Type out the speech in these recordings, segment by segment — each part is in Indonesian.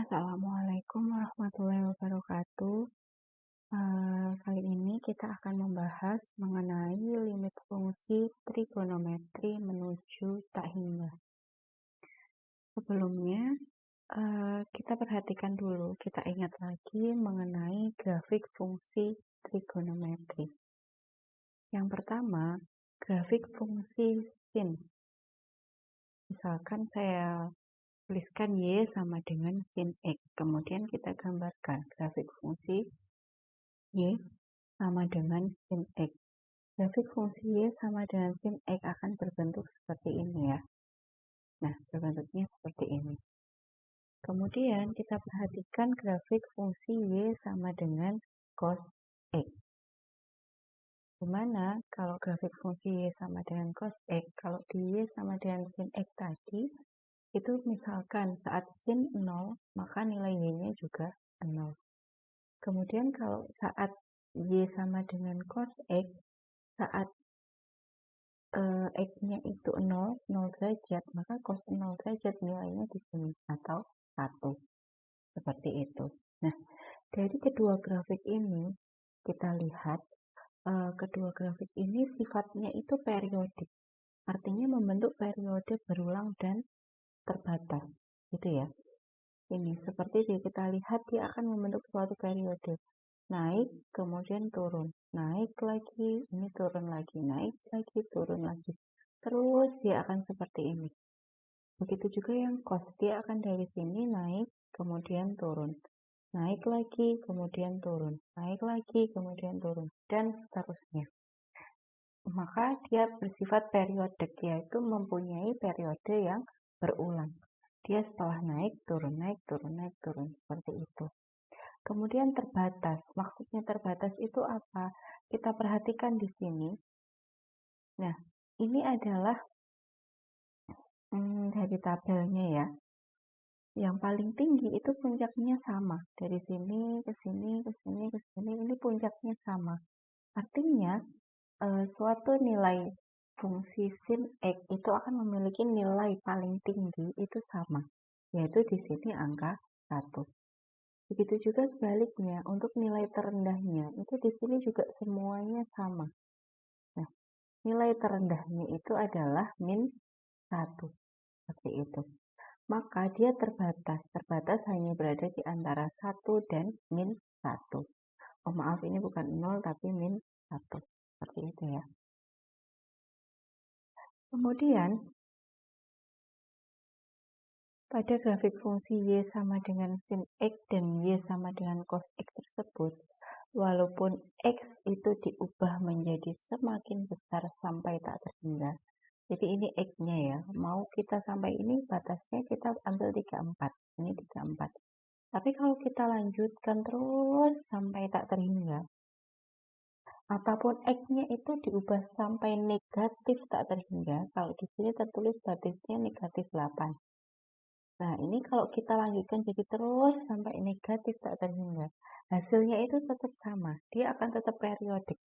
Assalamualaikum warahmatullahi wabarakatuh. Kali ini kita akan membahas mengenai limit fungsi trigonometri menuju tak hingga. Sebelumnya, kita perhatikan dulu, kita ingat lagi mengenai grafik fungsi trigonometri. Yang pertama, grafik fungsi sin. Misalkan saya tuliskan Y sama dengan sin X. Kemudian kita gambarkan grafik fungsi Y sama dengan sin X. Grafik fungsi Y sama dengan sin X akan berbentuk seperti ini ya. Nah, berbentuknya seperti ini. Kemudian kita perhatikan grafik fungsi Y sama dengan cos X. Dimana kalau grafik fungsi Y sama dengan cos X, kalau di Y sama dengan sin X tadi, itu misalkan saat sin 0, maka nilai Y-nya juga 0. Kemudian kalau saat Y sama dengan cos X, saat X-nya itu 0 derajat, maka cos 0 derajat nilainya di sini, atau 1. Seperti itu. Nah, dari kedua grafik ini, kita lihat kedua grafik ini sifatnya itu periodik. Artinya membentuk periode berulang dan terbatas. Gitu ya. Ini seperti kita lihat dia akan membentuk suatu periode. Naik, kemudian turun. Naik lagi, ini turun lagi. Naik lagi, turun lagi. Terus dia akan seperti ini. Begitu juga yang cos, dia akan dari sini naik, kemudian turun. Naik lagi, kemudian turun. Naik lagi, kemudian turun. Dan seterusnya. Maka dia bersifat periodik, yaitu mempunyai periode yang berulang. Dia setelah naik, turun, naik, turun, naik, turun. Seperti itu. Kemudian terbatas. Maksudnya terbatas itu apa? Kita perhatikan di sini. Nah, ini adalah dari tabelnya ya. Yang paling tinggi itu puncaknya sama. Dari sini, ke sini, ke sini, ke sini. Ini puncaknya sama. Artinya, suatu nilai fungsi sin X itu akan memiliki nilai paling tinggi itu sama. Yaitu di sini angka 1. Begitu juga sebaliknya, untuk nilai terendahnya, itu di sini juga semuanya sama. Nah, nilai terendahnya itu adalah min 1. Seperti itu. Maka dia terbatas. Terbatas hanya berada di antara 1 dan min 1. Oh maaf, ini bukan 0 tapi min 1. Seperti itu ya. Kemudian, pada grafik fungsi Y sama dengan sin X dan Y sama dengan cos X tersebut, walaupun X itu diubah menjadi semakin besar sampai tak terhingga. Jadi ini X-nya ya. Mau kita sampai ini batasnya kita ambil 34. Ini 34. Tapi kalau kita lanjutkan terus sampai tak terhingga, ataupun X-nya itu diubah sampai negatif tak terhingga, kalau di sini tertulis batasnya negatif 8. Nah, ini kalau kita lanjutkan jadi terus sampai negatif tak terhingga, hasilnya itu tetap sama. Dia akan tetap periodik.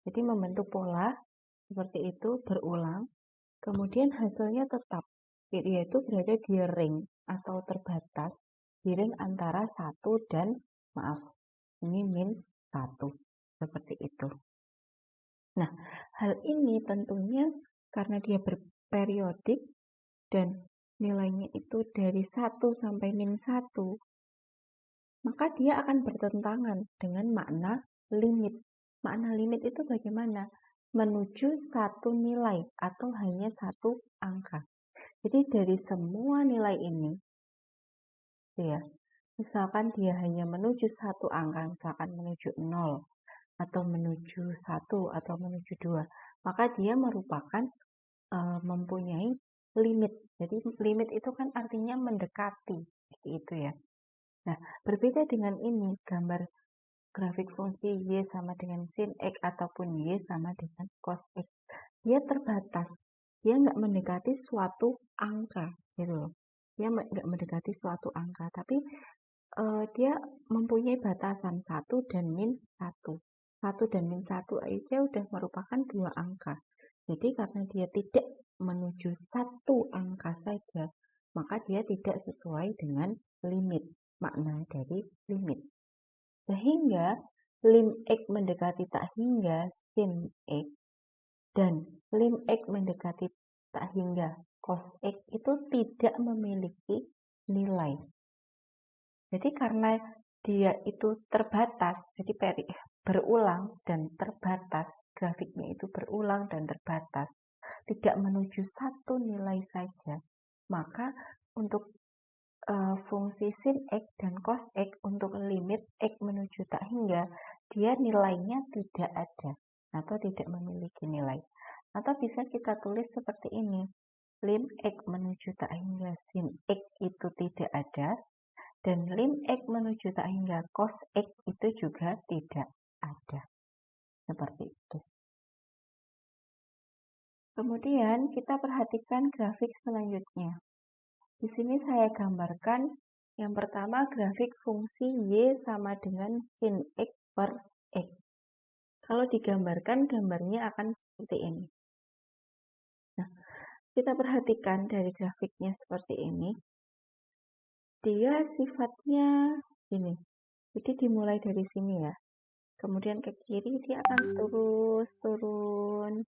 Jadi membentuk pola seperti itu berulang, kemudian hasilnya tetap, yaitu berada di ring atau terbatas, di ring antara 1 dan, maaf, ini min 1. Seperti itu. Nah, hal ini tentunya karena dia berperiodik dan nilainya itu dari 1 sampai min 1, maka dia akan bertentangan dengan makna limit. Makna limit itu bagaimana? Menuju satu nilai atau hanya satu angka. Jadi dari semua nilai ini, ya, misalkan dia hanya menuju satu angka, misalkan menuju 0, atau menuju 1, atau menuju 2, maka dia merupakan mempunyai limit. Jadi limit itu kan artinya mendekati, seperti itu ya. Nah, berbeda dengan ini, gambar grafik fungsi Y sama dengan sin X ataupun Y sama dengan cos X. Dia terbatas. Dia nggak mendekati suatu angka, gitu loh. Dia nggak mendekati suatu angka, tapi dia mempunyai batasan 1 dan min 1. 1 dan min 1 aja udah merupakan 2 angka. Jadi karena dia tidak menuju satu angka saja, maka dia tidak sesuai dengan limit, makna dari limit. Sehingga lim X mendekati tak hingga sin X dan lim X mendekati tak hingga cos X itu tidak memiliki nilai. Jadi karena dia itu terbatas, jadi berulang dan terbatas, grafiknya itu berulang dan terbatas, tidak menuju satu nilai saja, maka untuk fungsi sin X dan cos X untuk limit X menuju tak hingga, dia nilainya tidak ada atau tidak memiliki nilai. Atau bisa kita tulis seperti ini, lim X menuju tak hingga sin X itu tidak ada, dan lim X menuju tak hingga cos X itu juga tidak ada. Seperti itu. Kemudian kita perhatikan grafik selanjutnya. Di sini saya gambarkan yang pertama grafik fungsi Y sama dengan sin X per X. Kalau digambarkan, gambarnya akan seperti ini. Nah, kita perhatikan dari grafiknya seperti ini. Dia sifatnya ini. Jadi dimulai dari sini ya. Kemudian ke kiri dia akan terus turun,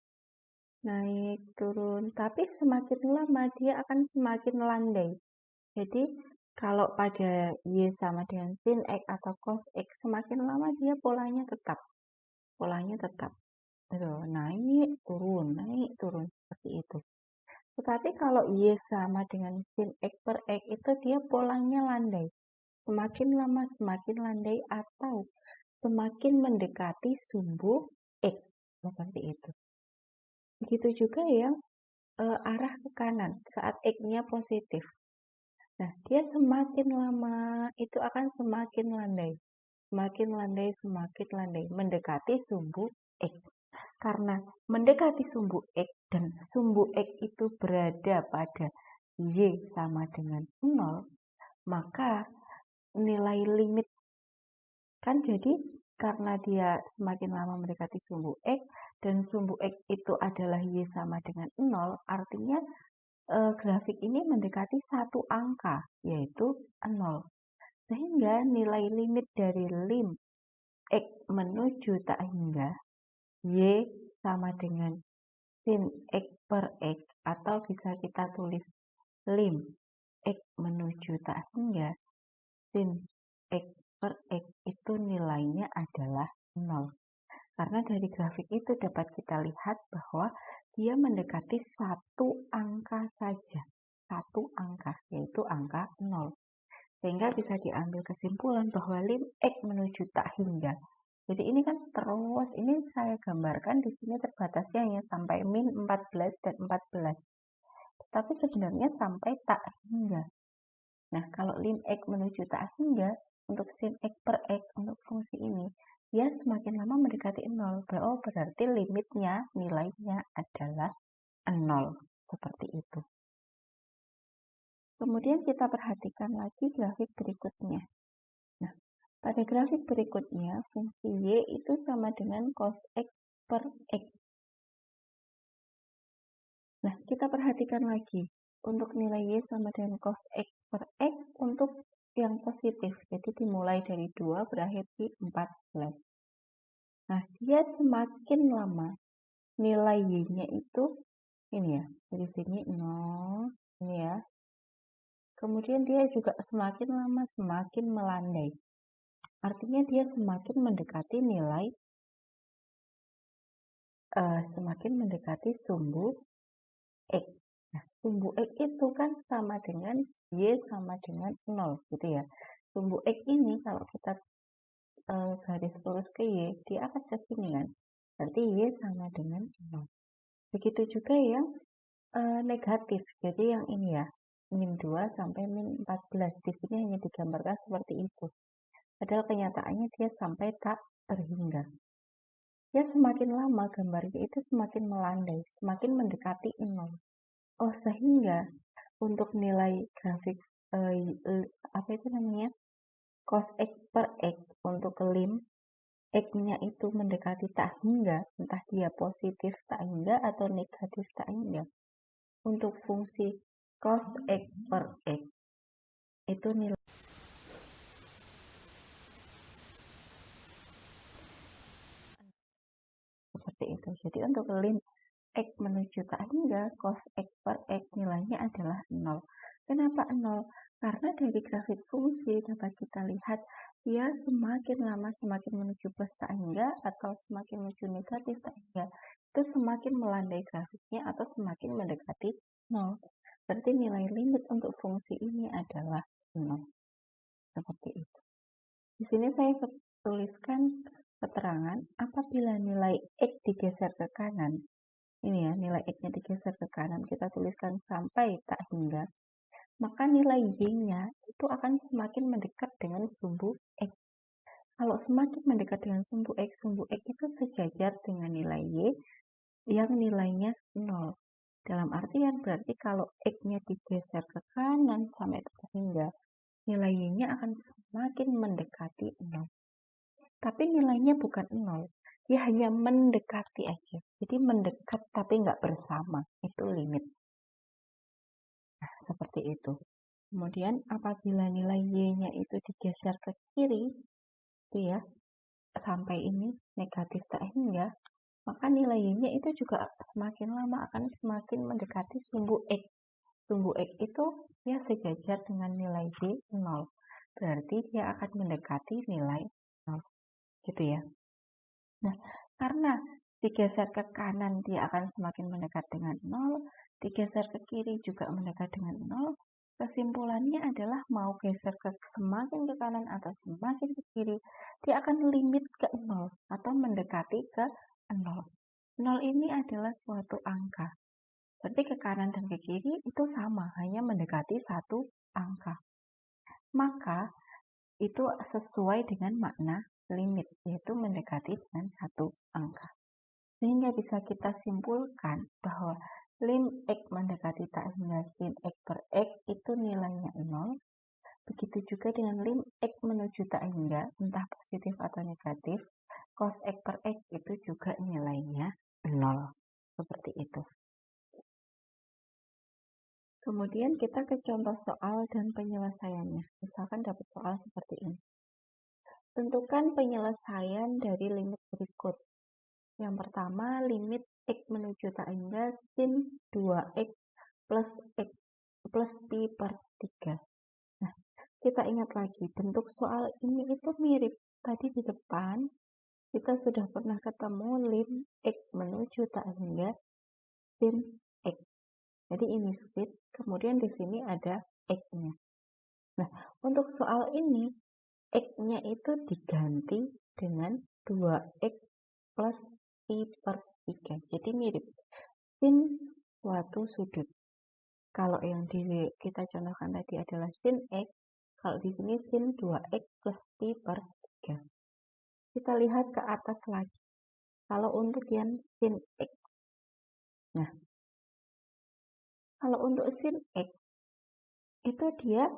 naik, turun. Tapi semakin lama dia akan semakin landai. Jadi kalau pada Y sama dengan sin X atau cos X, semakin lama dia polanya tetap. Naik, turun, seperti itu. Tetapi kalau Y sama dengan sin X per X itu dia polanya landai. Semakin lama semakin landai atau semakin mendekati sumbu X. Seperti itu. Begitu juga yang arah ke kanan saat X-nya positif. Nah, dia semakin lama itu akan semakin landai. Semakin landai, mendekati sumbu X. Karena mendekati sumbu X dan sumbu X itu berada pada Y sama dengan 0, maka nilai limit kan jadi karena dia semakin lama mendekati sumbu X dan sumbu X itu adalah Y sama dengan 0, artinya grafik ini mendekati satu angka, yaitu 0. Sehingga nilai limit dari lim X menuju tak hingga Y sama dengan sin X per X, atau bisa kita tulis lim X menuju tak hingga sin X per X itu nilainya adalah 0. Karena dari grafik itu dapat kita lihat bahwa dia mendekati satu angka saja. Satu angka, yaitu angka 0. Sehingga bisa diambil kesimpulan bahwa lim X menuju tak hingga. Jadi ini kan terus, ini saya gambarkan di sini terbatasnya hanya sampai min 14 dan 14. Tapi sebenarnya sampai tak hingga. Nah, kalau lim X menuju tak hingga, untuk sin X per X, untuk fungsi ini, dia semakin lama mendekati 0. Berarti limitnya, nilainya adalah 0. Seperti itu. Kemudian kita perhatikan lagi grafik berikutnya. Nah, pada grafik berikutnya, fungsi Y itu sama dengan cos X per X. Nah, kita perhatikan lagi. Untuk nilai Y sama dengan cos X per X untuk yang positif. Jadi dimulai dari 2 berakhir di 14. Nah, dia semakin lama nilai Y-nya itu ini ya. Dari sini 0, ini ya. Kemudian dia juga semakin lama semakin melandai. Artinya dia semakin mendekati nilai semakin mendekati sumbu X. Nah, sumbu X itu kan sama dengan Y sama dengan 0 gitu ya. Sumbu X ini kalau kita garis lurus ke Y, dia akan ke sini kan. Berarti Y sama dengan 0. Begitu juga yang negatif. Jadi yang ini ya, min 2 sampai min 14. Di sini hanya digambarkan seperti itu. Padahal kenyataannya dia sampai tak terhingga. Ya semakin lama gambarnya itu semakin melandai, semakin mendekati 0. Oh, sehingga untuk nilai grafik cos X per X untuk lim X-nya itu mendekati tak hingga, entah dia positif tak hingga atau negatif tak hingga. Untuk fungsi cos X per X itu nilai seperti itu. Jadi untuk lim X menuju tak hingga cos X per X nilainya adalah 0. Kenapa 0? Karena dari grafik fungsi dapat kita lihat dia semakin lama semakin menuju plus tak hingga atau semakin menuju negatif tak hingga itu semakin melandai grafiknya atau semakin mendekati 0. Berarti nilai limit untuk fungsi ini adalah 0. Seperti itu. Di sini saya tuliskan keterangan apabila nilai X digeser ke kanan. Ini ya, nilai X-nya digeser ke kanan, kita tuliskan sampai tak hingga, maka nilai Y-nya itu akan semakin mendekat dengan sumbu X. Kalau semakin mendekat dengan sumbu X itu sejajar dengan nilai Y yang nilainya 0. Dalam artian berarti kalau X-nya digeser ke kanan sampai tak hingga, nilai Y-nya akan semakin mendekati 0. Tapi nilainya bukan 0. Dia hanya mendekati aja. Jadi mendekat tapi nggak bersama. Itu limit. Nah, seperti itu. Kemudian apabila nilai Y-nya itu digeser ke kiri, itu ya, sampai ini negatif tak hingga, maka nilai Y-nya itu juga semakin lama akan semakin mendekati sumbu X. Sumbu X itu ya sejajar dengan nilai Y 0. Berarti dia akan mendekati nilai 0. Gitu ya. Nah, karena digeser ke kanan dia akan semakin mendekat dengan 0, digeser ke kiri juga mendekat dengan 0, kesimpulannya adalah mau geser ke semakin ke kanan atau semakin ke kiri, dia akan limit ke 0 atau mendekati ke 0. 0 ini adalah suatu angka. Berarti ke kanan dan ke kiri itu sama, hanya mendekati satu angka. Maka itu sesuai dengan makna limit, yaitu mendekati dengan satu angka. Sehingga bisa kita simpulkan bahwa lim X mendekati tak hingga sin X per X itu nilainya 0. Begitu juga dengan lim X menuju tak hingga, entah positif atau negatif, cos X per X itu juga nilainya 0. Seperti itu. Kemudian kita ke contoh soal dan penyelesaiannya. Misalkan dapat soal seperti ini. Tentukan penyelesaian dari limit berikut. Yang pertama, limit X menuju tak hingga sin 2X plus X plus pi per 3. Nah, kita ingat lagi, bentuk soal ini itu mirip. Tadi di depan, kita sudah pernah ketemu lim X menuju tak hingga sin X. Jadi ini sin, kemudian di sini ada X-nya. Nah, untuk soal ini, X-nya itu diganti dengan 2X plus pi per 3. Jadi mirip. Sin suatu sudut. Kalau yang kita contohkan tadi adalah sin X, kalau di sini sin 2X plus pi per 3. Kita lihat ke atas lagi. Kalau untuk yang sin X. Nah, kalau untuk sin X, itu dia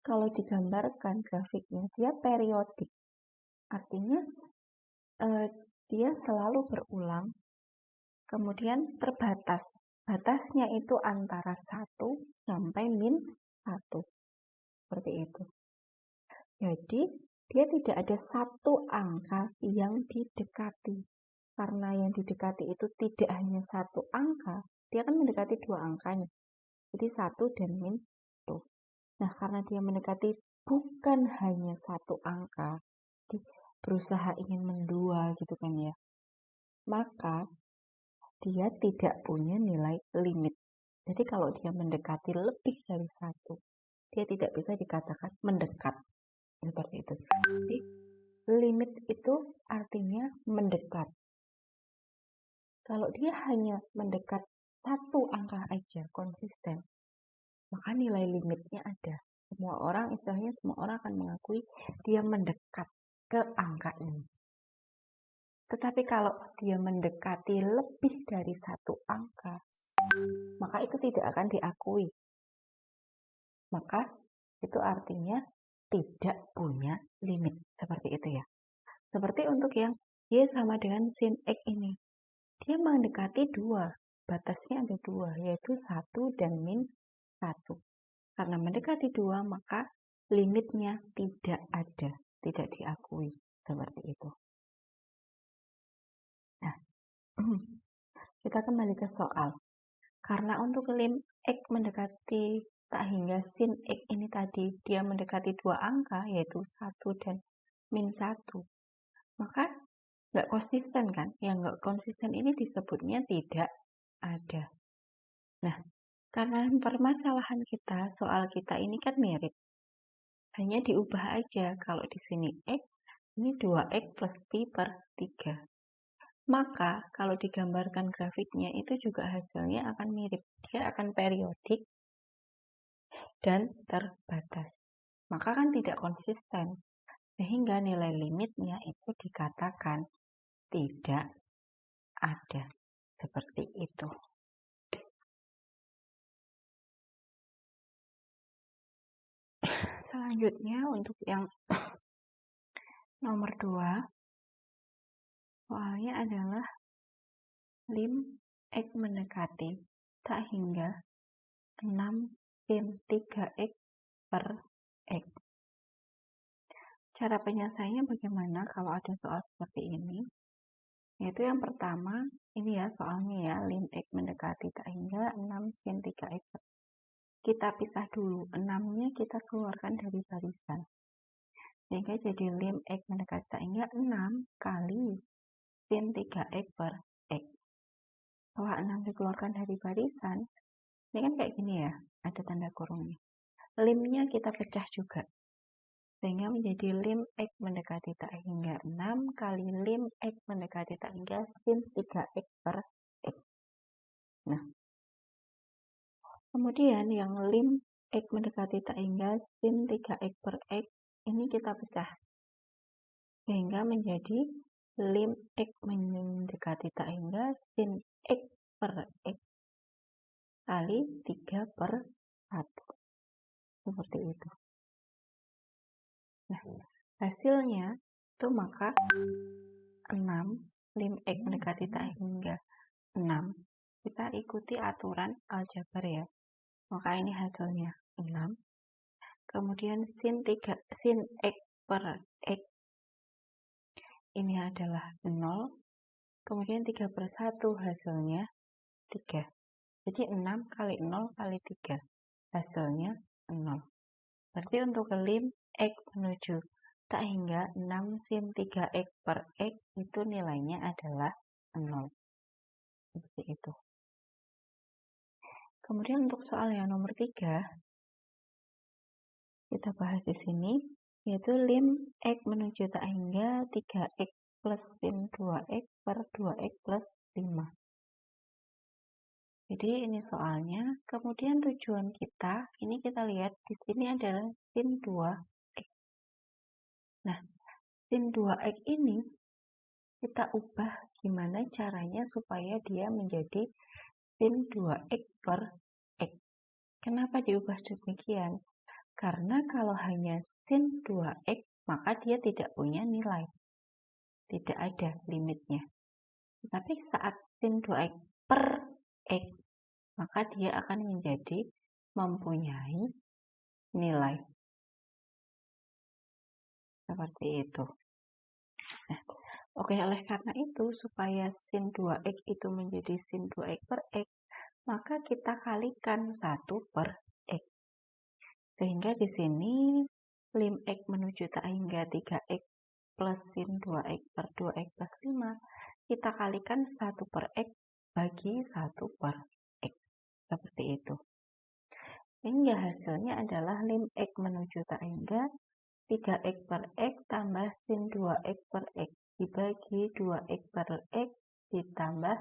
kalau digambarkan grafiknya, dia periodik. Artinya, dia selalu berulang, kemudian terbatas. Batasnya itu antara 1 sampai min 1. Seperti itu. Jadi, dia tidak ada satu angka yang didekati. Karena yang didekati itu tidak hanya satu angka, dia akan mendekati dua angkanya. Jadi 1 dan min 1. Nah, karena dia mendekati bukan hanya satu angka, berusaha ingin mendua gitu kan ya, maka dia tidak punya nilai limit. Jadi kalau dia mendekati lebih dari 1, dia tidak bisa dikatakan mendekat. Seperti itu. Jadi limit itu artinya mendekat. Kalau dia hanya mendekat satu angka aja konsisten, maka nilai limitnya ada. Semua orang akan mengakui dia mendekat ke angka ini. Tetapi kalau dia mendekati lebih dari satu angka, maka itu tidak akan diakui. Maka itu artinya tidak punya limit. Seperti itu ya. Seperti untuk yang Y sama dengan sin X ini. Dia mendekati 2. Batasnya ada 2, yaitu 1 dan min 1. Karena mendekati 2, maka limitnya tidak ada, tidak diakui. Seperti itu. Nah, kita kembali ke soal. Karena untuk lim X mendekati tak hingga sin X ini tadi, dia mendekati 2 angka, yaitu 1 dan min 1. Maka nggak konsisten kan? Yang nggak konsisten ini disebutnya tidak ada. Nah, karena permasalahan kita, soal kita ini kan mirip. Hanya diubah aja. Kalau di sini X, ini 2X plus Pi per 3. Maka, kalau digambarkan grafiknya, itu juga hasilnya akan mirip. Dia akan periodik dan terbatas. Maka kan tidak konsisten. Sehingga nilai limitnya itu dikatakan tidak ada. Seperti itu. Selanjutnya untuk yang nomor 2, soalnya adalah lim X mendekati tak hingga 6 sin 3X per X. Cara penyelesaiannya bagaimana kalau ada soal seperti ini? Yaitu yang pertama, ini ya soalnya ya, lim X mendekati tak hingga 6 sin 3X per X. Kita pisah dulu, 6-nya kita keluarkan dari barisan. Sehingga jadi lim X mendekati tak hingga 6 kali sin 3X per X. Setelah 6 dikeluarkan dari barisan, ini kan kayak gini ya, ada tanda kurungnya. Limnya kita pecah juga. Sehingga menjadi lim X mendekati tak hingga 6 kali lim X mendekati tak hingga sin 3X per X. Nah, kemudian yang lim X mendekati tak hingga sin 3X per X, ini kita pecah. Sehingga menjadi lim X mendekati tak hingga sin X per X kali 3 per 1. Seperti itu. Nah, hasilnya itu maka 6 lim X mendekati tak hingga 6. Kita ikuti aturan aljabar ya. Maka ini hasilnya 6. Kemudian sin X per X ini adalah 0. Kemudian 3 per 1 hasilnya 3. Jadi 6 kali 0 kali 3. Hasilnya 0. Berarti untuk lim X menuju tak hingga 6 sin 3X per X itu nilainya adalah 0. Seperti itu. Kemudian untuk soal yang nomor 3, kita bahas di sini, yaitu lim X menuju tak hingga 3X plus sin 2X per 2X plus 5. Jadi ini soalnya, kemudian tujuan kita, ini kita lihat di sini adalah sin 2X. Nah, sin 2X ini kita ubah gimana caranya supaya dia menjadi sin 2X per X. Kenapa diubah demikian? Karena kalau hanya sin 2X, maka dia tidak punya nilai. Tidak ada limitnya. Tapi saat sin 2X per X, maka dia akan menjadi mempunyai nilai. Seperti itu. Nah, oke, oleh karena itu, supaya sin 2X itu menjadi sin 2X per X, maka kita kalikan 1 per X. Sehingga di sini lim X menuju tak hingga 3X plus sin 2X per 2X plus 5, kita kalikan 1 per X bagi 1 per X. Seperti itu. Sehingga hasilnya adalah lim X menuju tak hingga 3X per X tambah sin 2X per X dibagi 2X per X ditambah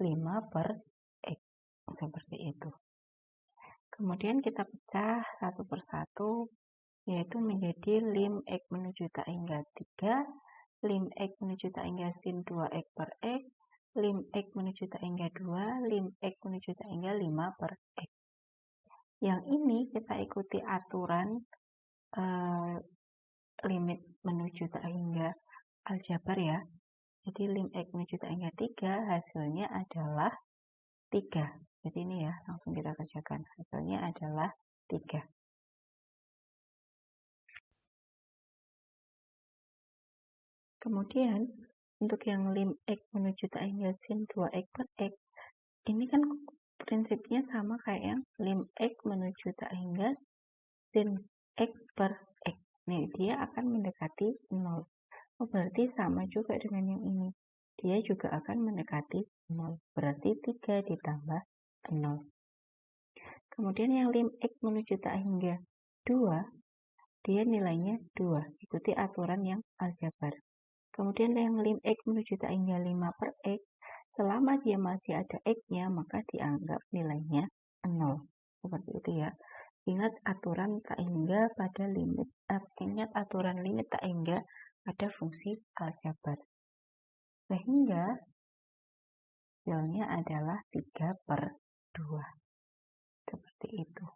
5 per X. Seperti itu. Kemudian kita pecah 1 per 1, yaitu menjadi lim X menuju tak hingga 3, lim X menuju tak hingga sin 2X per X, lim X menuju tak hingga 2, lim X menuju tak hingga 5 per X. Yang ini kita ikuti aturan limit menuju tak hingga aljabar ya. Jadi lim X menuju tak hingga 3 hasilnya adalah 3. Jadi ini ya, langsung kita kerjakan. Hasilnya adalah 3. Kemudian, untuk yang lim X menuju tak hingga sin 2X per X, ini kan prinsipnya sama kayak yang lim X menuju tak hingga sin X per X. Nih, dia akan mendekati 0. Oh, berarti sama juga dengan yang ini. Dia juga akan mendekati 0. Berarti 3 ditambah 0. Kemudian yang lim X menuju tak hingga 2, dia nilainya 2. Ikuti aturan yang aljabar. Kemudian yang lim X menuju tak hingga 5 per X, selama dia masih ada X-nya, maka dianggap nilainya 0. Seperti itu ya. Ingat aturan tak hingga pada limit, ingat aturan limit tak hingga pada fungsi aljabar. Sehingga hasilnya adalah 3/2. Seperti itu.